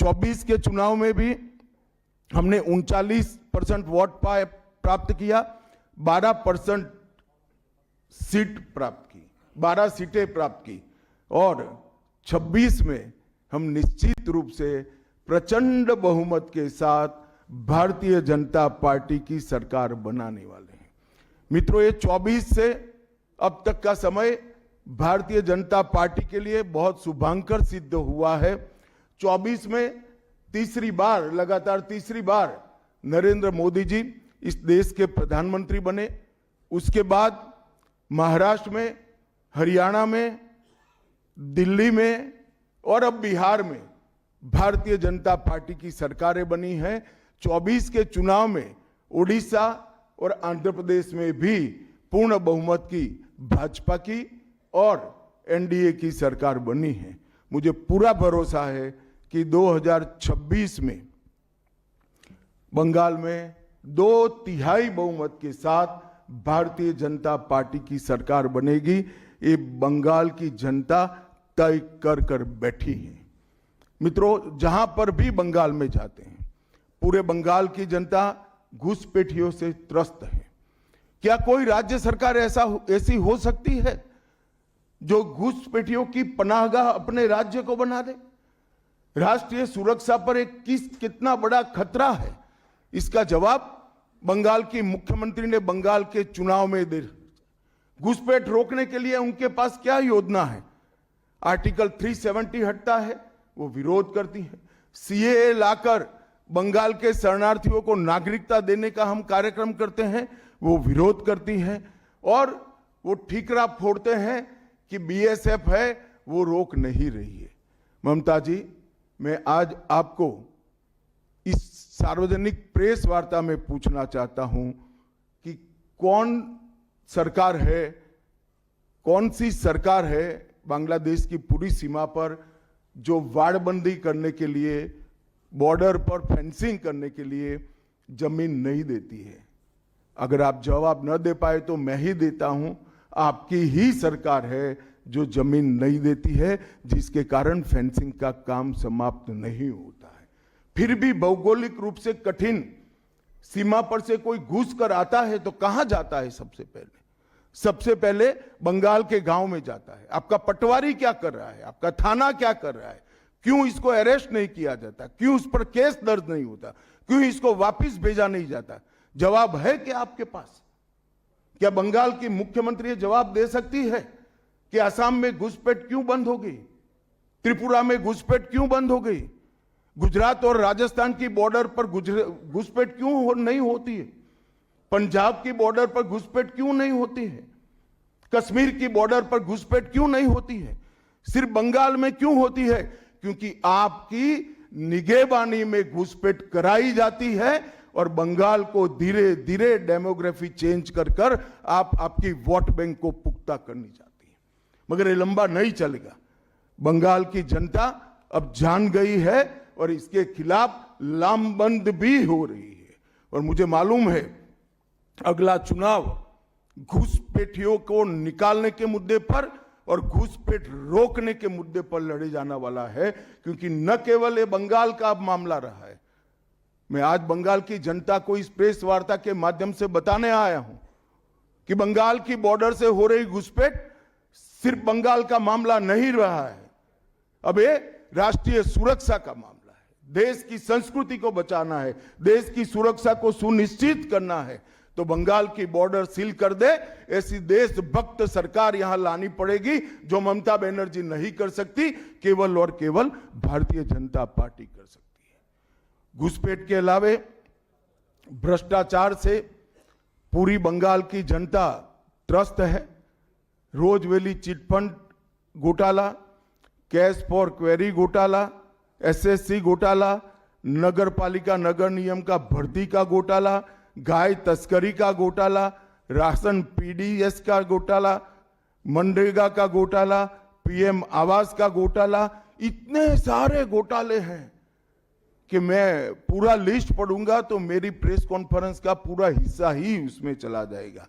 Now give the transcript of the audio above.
24 के चुनाव में भी हमने 39% वोट प्राप्त किया, 12% सीट प्राप्त की, 12 सीटें प्राप्त की और 26 में हम निश्चित रूप से प्रचंड बहुमत के साथ भारतीय जनता पार्टी की सरकार बनाने वाले हैं। मित्रों, ये 24 से अब तक का समय भारतीय जनता पार्टी के लिए बहुत शुभांकर सिद्ध हुआ है। 24 में लगातार तीसरी बार नरेंद्र मोदी जी इस देश के प्रधानमंत्री बने। उसके बाद महाराष्ट्र में, हरियाणा में, दिल्ली में और अब बिहार में भारतीय जनता पार्टी की सरकारें बनी हैं। 24 के चुनाव में उड़ीसा और आंध्र प्रदेश में भी पूर्ण बहुमत की भाजपा की और एनडीए की सरकार बनी है। मुझे पूरा भरोसा है कि 2026 में बंगाल में 2/3 बहुमत के साथ भारतीय जनता पार्टी की सरकार बनेगी। ये बंगाल की जनता तय कर बैठी है। मित्रों, जहां पर भी बंगाल में जाते हैं, पूरे बंगाल की जनता घुसपैठियों से त्रस्त है। क्या कोई राज्य सरकार ऐसी हो सकती है जो घुसपैठियों की पनाहगाह अपने राज्य को बना दे? राष्ट्रीय सुरक्षा पर एक कितना बड़ा खतरा है, इसका जवाब बंगाल की मुख्यमंत्री ने बंगाल के चुनाव में दे। घुसपैठ रोकने के लिए उनके पास क्या योजना है? आर्टिकल 370 हटता है, वो विरोध करती है। सीएए लाकर बंगाल के शरणार्थियों को नागरिकता देने का हम कार्यक्रम करते हैं, वो विरोध करती हैं। और वो ठीकरा फोड़ते हैं कि बीएसएफ है, वो रोक नहीं रही है। ममता जी, मैं आज आपको इस सार्वजनिक प्रेस वार्ता में पूछना चाहता हूं कि कौन सी सरकार है बांग्लादेश की पूरी सीमा पर जो वाड़बंदी करने के लिए, बॉर्डर पर फेंसिंग करने के लिए जमीन नहीं देती है? अगर आप जवाब न दे पाए तो मैं ही देता हूं। आपकी ही सरकार है जो जमीन नहीं देती है, जिसके कारण फेंसिंग का काम समाप्त नहीं होता है। फिर भी भौगोलिक रूप से कठिन सीमा पर से कोई घुस कर आता है तो कहां जाता है? सबसे पहले बंगाल के गांव में जाता है। आपका पटवारी क्या कर रहा है? आपका थाना क्या कर रहा है? क्यों इसको अरेस्ट नहीं किया जाता? क्यों उस पर केस दर्ज नहीं होता? क्यों इसको वापस भेजा नहीं जाता? जवाब है क्या आपके पास? क्या बंगाल की मुख्यमंत्री जवाब दे सकती है कि असम में घुसपैठ क्यों बंद हो गई? त्रिपुरा में घुसपैठ क्यों बंद हो गई? गुजरात और राजस्थान की बॉर्डर पर घुसपैठ क्यों नहीं होती है? पंजाब की बॉर्डर पर घुसपैठ क्यों नहीं होती है? कश्मीर की बॉर्डर पर घुसपैठ क्यों नहीं होती है? सिर्फ बंगाल में क्यों होती है? क्योंकि आपकी निगहबानी में घुसपैठ कराई जाती है और बंगाल को धीरे धीरे डेमोग्राफी चेंज कर आपकी वोट बैंक को पुख्ता करनी चाहती है। मगर ये लंबा नहीं चलेगा। बंगाल की जनता अब जान गई है और इसके खिलाफ लामबंद भी हो रही है। और मुझे मालूम है अगला चुनाव घुसपैठियों को निकालने के मुद्दे पर और घुसपैठ रोकने के मुद्दे पर लड़े जाने वाला है, क्योंकि न केवल ये बंगाल का अब मामला रहा है। मैं आज बंगाल की जनता को इस प्रेस वार्ता के माध्यम से बताने आया हूं कि बंगाल की बॉर्डर से हो रही घुसपैठ सिर्फ बंगाल का मामला नहीं रहा है, अब ये राष्ट्रीय सुरक्षा का मामला है। देश की संस्कृति को बचाना है, देश की सुरक्षा को सुनिश्चित करना है, तो बंगाल की बॉर्डर सील कर दे, ऐसी देशभक्त सरकार यहां लानी पड़ेगी जो ममता बनर्जी नहीं कर सकती, केवल और केवल भारतीय जनता पार्टी कर सकती है। घुसपैठ के अलावे भ्रष्टाचार से पूरी बंगाल की जनता त्रस्त है। रोजवेली चिटफंड घोटाला, कैश फॉर क्वेरी घोटाला, एसएससी घोटाला, नगर पालिका नगर नियम का भर्ती का घोटाला, गाय तस्करी का घोटाला, राशन पीडीएस का घोटाला, मनरेगा का घोटाला, पीएम आवास का घोटाला, इतने सारे घोटाले हैं कि मैं पूरा लिस्ट पढ़ूंगा तो मेरी प्रेस कॉन्फ्रेंस का पूरा हिस्सा ही उसमें चला जाएगा।